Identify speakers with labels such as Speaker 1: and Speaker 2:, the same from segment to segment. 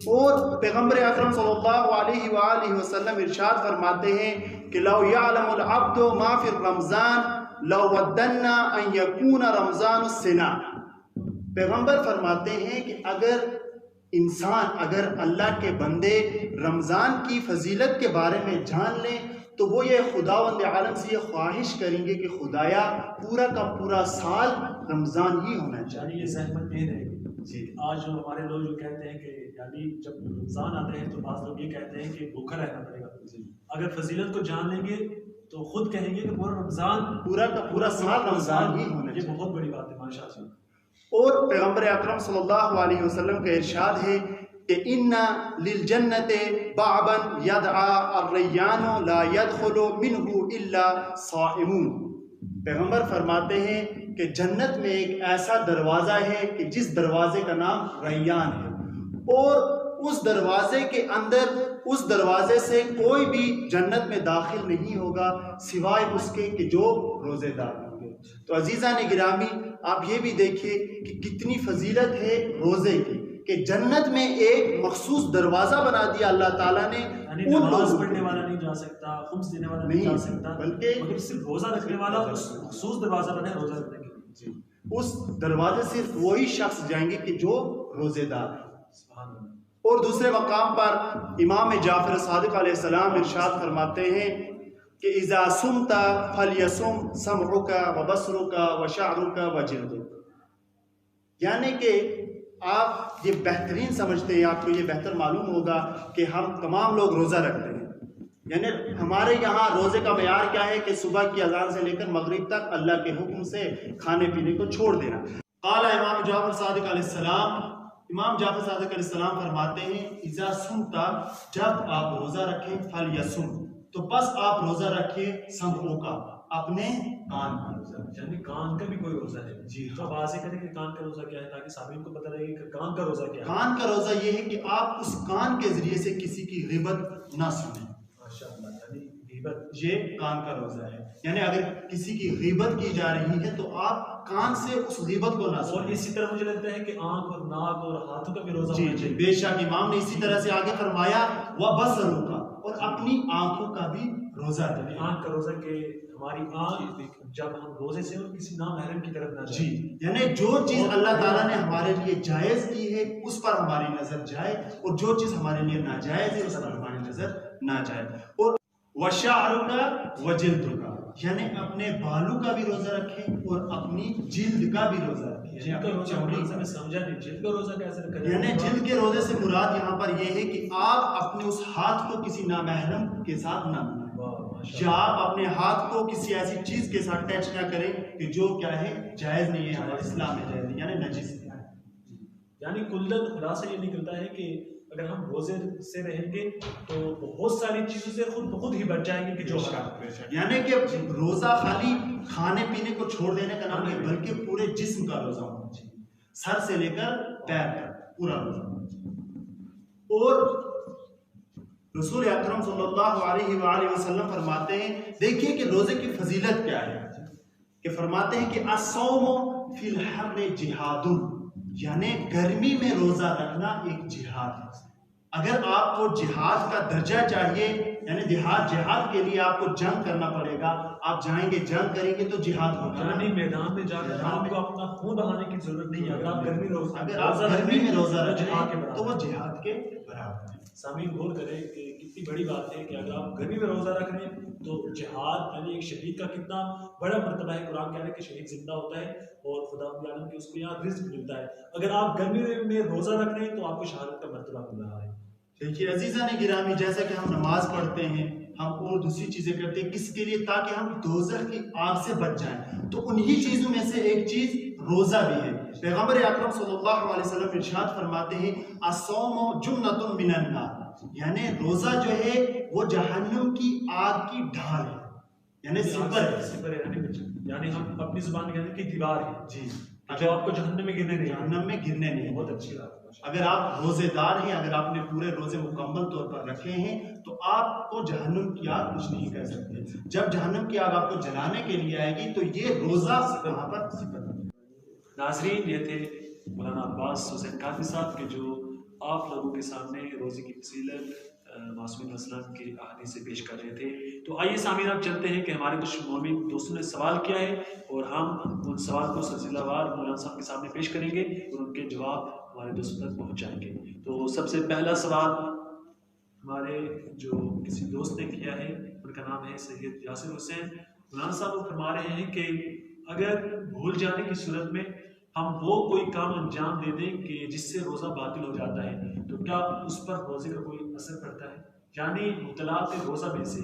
Speaker 1: اور پیغمبر اکرم صلی اللہ علیہ وآلہ وسلم ارشاد فرماتے ہیں کہ لو یعلم العبد ما فی الرمضان لو ودنا ان یکون رمضان السنہ. پیغمبر فرماتے ہیں کہ اگر اللہ کے بندے رمضان کی فضیلت کے بارے میں جان لیں تو وہ یہ خداوند عالم سے یہ خواہش کریں گے کہ خدایا پورا کا پورا سال رمضان ہی ہونا چاہیے.
Speaker 2: یہ زحمت نہیں رہے گی. جی آج جو ہمارے لوگ جو کہتے ہیں کہ یعنی جب رمضان آتے ہیں تو بعض لوگ یہ کہتے ہیں کہ بھوکا رہنا پڑے گا. اگر فضیلت کو جان لیں گے تو خود کہیں گے کہ پورا رمضان
Speaker 1: پورا کا پورا سال رمضان ہی ہونا چاہیے.
Speaker 2: یہ بہت بڑی بات ہے ماشاء اللہ.
Speaker 1: اور پیغمبر اکرم صلی اللہ علیہ وسلم کا ارشاد ہے کہ ان للجنت بابا یدعى الریان لا يدخل منه الا صائمون. پیغمبر فرماتے ہیں کہ جنت میں ایک ایسا دروازہ ہے کہ جس دروازے کا نام ریان ہے، اور اس دروازے کے اندر اس دروازے سے کوئی بھی جنت میں داخل نہیں ہوگا سوائے اس کے کہ جو روزے دار ہوں گے. تو عزیزان گرامی آپ یہ بھی دیکھیے کہ کتنی فضیلت ہے روزے کی کہ جنت میں ایک مخصوص دروازہ بنا دیا اللہ تعالیٰ نے.
Speaker 2: نماز پڑھنے والا نہیں جا سکتا، خمس دینے والا نہیں جا سکتا،
Speaker 1: بلکہ
Speaker 2: مگر صرف روزہ رکھنے والا اس مخصوص دروازہ بنا ہے روزہ رکھنے کے لیے.
Speaker 1: اس دروازے صرف وہی شخص جائیں گے کہ جو روزے دار ہے.
Speaker 2: سبحان اللہ.
Speaker 1: اور دوسرے مقام پر امام جعفر صادق علیہ السلام ارشاد فرماتے ہیں کہ اذا صمت فلیصم سمعک وبصرک وشعرک وجلدک. یعنی کہ آپ یہ بہترین سمجھتے ہیں، آپ کو یہ بہتر معلوم ہوگا کہ ہم تمام لوگ روزہ رکھتے ہیں. یعنی ہمارے یہاں روزے کا معیار کیا ہے کہ صبح کی اذان سے لے کر مغرب تک اللہ کے حکم سے کھانے پینے کو چھوڑ دینا. قال امام جعفر صادق علیہ السلام، امام جعفر صادق علیہ السلام فرماتے ہیں اذا صمت، جب آپ روزہ رکھیں، فلیصم، تو بس آپ روزہ رکھیں سمعوں کا، اپنے کان کا روزہ.
Speaker 2: یعنی کان کا بھی کوئی روزہ ہے.
Speaker 1: جی
Speaker 2: تو واضح کریں کہ کان کا روزہ کیا ہے تاکہ سامعین کو پتہ لگے کہ کان کا روزہ کیا ہے.
Speaker 1: کان کا روزہ یہ ہے کہ آپ اس کان کے ذریعے سے کسی کی غیبت نہ سنیں.
Speaker 2: ماشاءاللہ. یعنی غیبت
Speaker 1: یہ کان کا روزہ ہے. یعنی اگر کسی کی غیبت کی جا رہی ہے تو آپ کان سے اس غیبت کو نہ سنیں.
Speaker 2: اور اسی طرح مجھے لگتا ہے کہ آنکھ اور ناک اور ہاتھوں کا بھی روزہ
Speaker 1: جی
Speaker 2: ہونا
Speaker 1: جی
Speaker 2: چاہیے.
Speaker 1: بے شک امام نے اسی طرح سے آگے فرمایا وبصرک، اور اپنی آنکھوں کا بھی روزہ
Speaker 2: یعنی
Speaker 1: رکھیں.
Speaker 2: آنکھ کا روزہ کہ ہماری آنکھ جب ہم روزے سے اور کسی نامحرم کی طرف نہ جائے.
Speaker 1: جی یعنی جو چیز اللہ تعالیٰ نے ہمارے لیے جائز کی ہے اس پر ہماری نظر جائے، اور جو چیز ہمارے لیے ناجائز ہے اس پر ہماری نظر نہ جائے. اور وشعرک وجلدک، یعنی اپنے بالوں کا بھی روزہ رکھیں اور اپنی جلد کا بھی روزہ رکھیں.
Speaker 2: جلد کا روزہ میں سمجھا نہیں، جلد کا روزہ کیسے رکھا جائے؟
Speaker 1: یعنی جلد کے روزے سے مراد یہاں پر یہ ہے کہ آپ اپنے اس ہاتھ کو کسی نامحرم کے ساتھ نہ ملائیں، یا آپ اپنے ہاتھ کو کسی ایسی چیز کے ساتھ ٹچ نہ کریں کہ جو کیا ہے جائز نہیں ہے، ہمارے اسلام میں جائز نہیں، یعنی نجس ہے.
Speaker 2: یعنی کلن خلاصہ یہ نکلتا ہے کہ اگر ہم روزے سے رہیں گے تو بہت ساری چیزوں سے خود ہی بچ جائیں گے کہ جو
Speaker 1: یعنی کہ روزہ خالی کھانے پینے کو چھوڑ دینے کا نام نہیں، بلکہ پورے جسم کا روزہ ہونا چاہیے، سر سے لے کر پیر تک پورا روزہ ہونا چاہیے. اور رسول اکرم صلی اللہ علیہ وآلہ وسلم فرماتے ہیں، دیکھیے کہ روزے کی فضیلت کیا ہے، کہ فرماتے ہیں کہ الصوم فی الحر جہاد، یعنی گرمی میں روزہ رکھنا ایک جہاد ہے. اگر آپ کو جہاد کا درجہ چاہیے، یعنی جہاد کے لیے آپ کو جنگ کرنا پڑے گا، آپ جائیں گے جنگ کریں گے تو جہاد ہوگا.
Speaker 2: یعنی میدان میں جا کر آپ کو اپنا خون بہانے کی ضرورت نہیں ہے. اگر آپ گرمی
Speaker 1: میں روزہ رکھیں تو وہ جہاد کے برابر ہے.
Speaker 2: سامعین غور کریں کہ کتنی بڑی بات ہے کہ اگر آپ گرمی میں روزہ رکھ رہے ہیں تو جہاد یعنی ایک شہید کا کتنا بڑا مرتبہ ہے. قرآن کہہ رہا ہے کہ شہید زندہ ہوتا ہے اور خدا عالم کہ اس کو یہاں رزق ملتا ہے. اگر آپ گرمی میں روزہ رکھ رہے ہیں تو آپ کو شہادت کا مرتبہ مل رہا ہے.
Speaker 1: دیکھیے عزیزان گرامی، جیسا کہ ہم نماز پڑھتے ہیں، ہم اور دوسری چیزیں کرتے ہیں، کس کے لیے؟ تاکہ ہم دوزخ کی آگ سے بچ جائیں. تو انہی چیزوں میں سے ایک چیز روزہ بھی ہے. پیغمبر اکرم صلی اللہ علیہ وسلم ارشاد فرماتے ہیں الصوم جنۃ من النار، یعنی روزہ جو ہے وہ جہنم کی آگ کی ڈھال ہے، یعنی سپر ہے.
Speaker 2: یعنی ہم اپنی زبان میں کہتے ہیں کہ دیوار ہے
Speaker 1: جی،
Speaker 2: جو آپ کو جہنم میں گرنے نہیں.
Speaker 1: بہت اچھی بات. اگر آپ روزے دار ہیں، اگر آپ نے پورے روزے مکمل طور پر رکھے ہیں تو آپ کو جہنم کی آگ کچھ نہیں کر سکتے. جب جہنم کی آگ آپ کو جلانے کے لیے آئے گی تو یہ روزہ وہاں پر صفت.
Speaker 2: ناظرین، یہ تھے مولانا عباس حسین کاظمی صاحب کے جو آپ لوگوں کے سامنے روزے کی فضیلت معصومین اسلام کی احادیث سے پیش کر رہے تھے۔ تو آئیے سامعین اب چلتے ہیں کہ ہمارے کچھ مومن دوستوں نے سوال کیا ہے اور ہم ان سوال کو سلسلہ وار مولانا صاحب کے سامنے پیش کریں گے اور ان کے جواب ہمارے دوستوں تک پہنچائیں گے۔ تو سب سے پہلا سوال ہمارے جو کسی دوست نے کیا ہے، ان کا نام ہے سید یاسر حسین۔ مولانا صاحب فرما رہے ہیں کہ اگر بھول جانے کی صورت میں ہم وہ کوئی کام انجام دے دیں کہ جس سے روزہ باطل ہو جاتا ہے تو کیا اس پر روزے کا کوئی اثر پڑتا ہے؟ یعنی مبتلات روزہ میں سے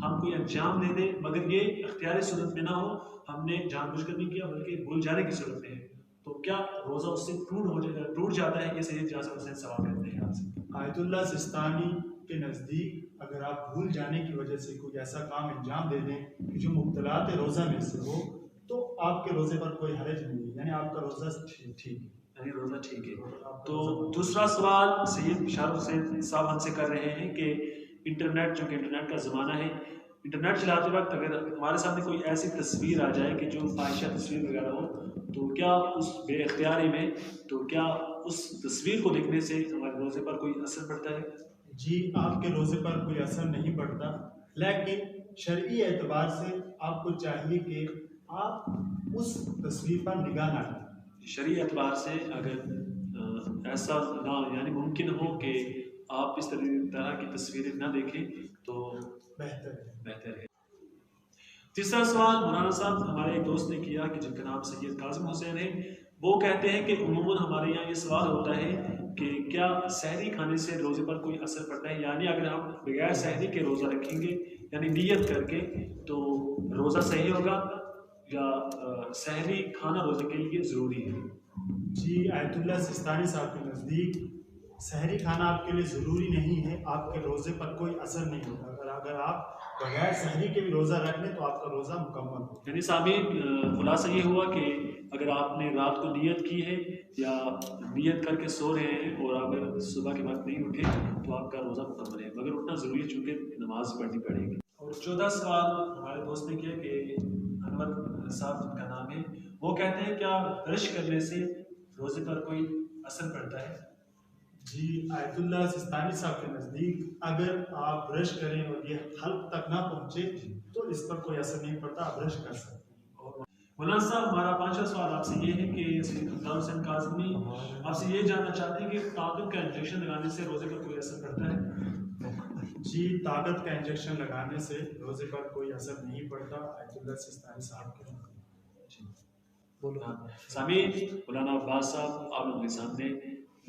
Speaker 2: ہم کوئی انجام دے دیں مگر یہ اختیاری صورت میں نہ ہو، ہم نے جان بوجھ کر نہیں کیا بلکہ بھول جانے کی صورت میں ہے، تو کیا روزہ اس سے ٹوٹ جاتا ہے؟ یہ سید یاسر حسین سوال کرتے ہیں آپ سے۔
Speaker 1: آیت اللہ سستانی کے نزدیک اگر آپ بھول جانے کی وجہ سے کوئی ایسا کام انجام دے دیں کہ جو مبتلات روزہ میں سے ہو تو آپ کے روزے پر کوئی حرج نہیں ہے، یعنی آپ کا روزہ ٹھیک ہے،
Speaker 2: یعنی روزہ ٹھیک ہے۔ تو دوسرا سوال سید بشار حسین صاحب ہم سے کر رہے ہیں کہ انٹرنیٹ، جو کہ انٹرنیٹ کا زمانہ ہے، انٹرنیٹ چلاتے وقت اگر ہمارے سامنے کوئی ایسی تصویر آ جائے کہ جو فاحشہ تصویر وغیرہ ہو تو کیا اس بے اختیاری میں تو کیا اس تصویر کو دیکھنے سے ہمارے روزے پر کوئی اثر پڑتا ہے؟
Speaker 1: جی، آپ کے روزے پر کوئی اثر نہیں پڑتا، لیکن شرعی اعتبار سے آپ کو چاہیے کہ آپ اس تصویر پر نگاہ نہ کریں۔
Speaker 2: شرعی اعتبار سے اگر ایسا نہ یعنی ممکن ہو کہ آپ اس طرح کی تصویریں نہ دیکھیں تو بہتر ہے۔ تیسرا سوال مولانا صاحب ہمارے ایک دوست نے کیا کہ جن کا نام سید کاظم حسین ہے، وہ کہتے ہیں کہ عموماً ہمارے یہاں یہ سوال ہوتا ہے کہ کیا سحری کھانے سے روزے پر کوئی اثر پڑتا ہے؟ یعنی اگر ہم بغیر سحری کے روزہ رکھیں گے یعنی نیت کر کے تو روزہ صحیح ہوگا یا سحری کھانا روزے کے لیے ضروری ہے؟
Speaker 1: جی، آیت اللہ سستانی صاحب کے نزدیک سحری کھانا آپ کے لیے ضروری نہیں ہے، آپ کے روزے پر کوئی اثر نہیں ہوتا۔ اگر آپ بغیر سحری کے بھی روزہ رکھ لیں تو آپ کا روزہ مکمل ہو۔
Speaker 2: یعنی سامعین خلاصہ یہ ہوا کہ اگر آپ نے رات کو نیت کی ہے یا نیت کر کے سو رہے ہیں اور اگر صبح کے وقت نہیں اٹھے تو آپ کا روزہ مکمل ہے، مگر اٹھنا ضروری ہے چونکہ نماز پڑھنی پڑے گی۔ اور 14 سوال ہمارے دوست نے کیا کہ انور صاحب جن کا نام ہے، وہ کہتے ہیں کیا برش کرنے سے روزے پر کوئی اثر پڑتا ہے؟
Speaker 1: جی، آیت اللہ سستانی صاحب کے نزدیک اگر آپ برش کریں اور یہ حلق تک نہ پہنچے تو اس پر کوئی اثر نہیں پڑتا، آپ برش کر سکتے ہیں۔
Speaker 2: مولانا صاحب ہمارا 5واں سوال آپ سے یہ ہے کہ سید افضل حسین کاظمی آپ سے یہ جاننا چاہتے ہیں کہ طاقت کا انجیکشن لگانے سے روزے پر کوئی اثر پڑتا ہے؟
Speaker 1: جی، طاقت کا انجیکشن لگانے سے روزے پر کوئی اثر نہیں پڑتا، آیت اللہ سستانی صاحب کے
Speaker 2: سامعین مولانا عباس صاحب آپ لوگوں کے سامنے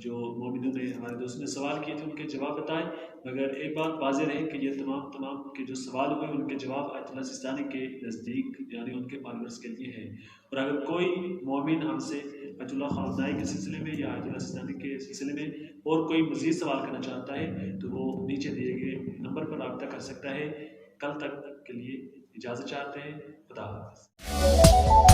Speaker 2: جو مومنوں نے ہمارے دوست نے سوال کیے تھے ان کے جواب بتائے، مگر ایک بات واضح رہے کہ یہ تمام کے جو سوال ہوئے ان کے جواب آیت اللہ سستانی کے نزدیک یعنی ان کے فالوورز کے لیے ہیں، اور اگر کوئی مومن ہم سے آیت اللہ خامنائی کے سلسلے میں یا آیت اللہ سستانی کے سلسلے میں اور کوئی مزید سوال کرنا چاہتا ہے تو وہ نیچے دیے گئے نمبر پر رابطہ کر سکتا ہے۔ کل تک کے لیے اجازت چاہتے ہیں، خدا حافظ۔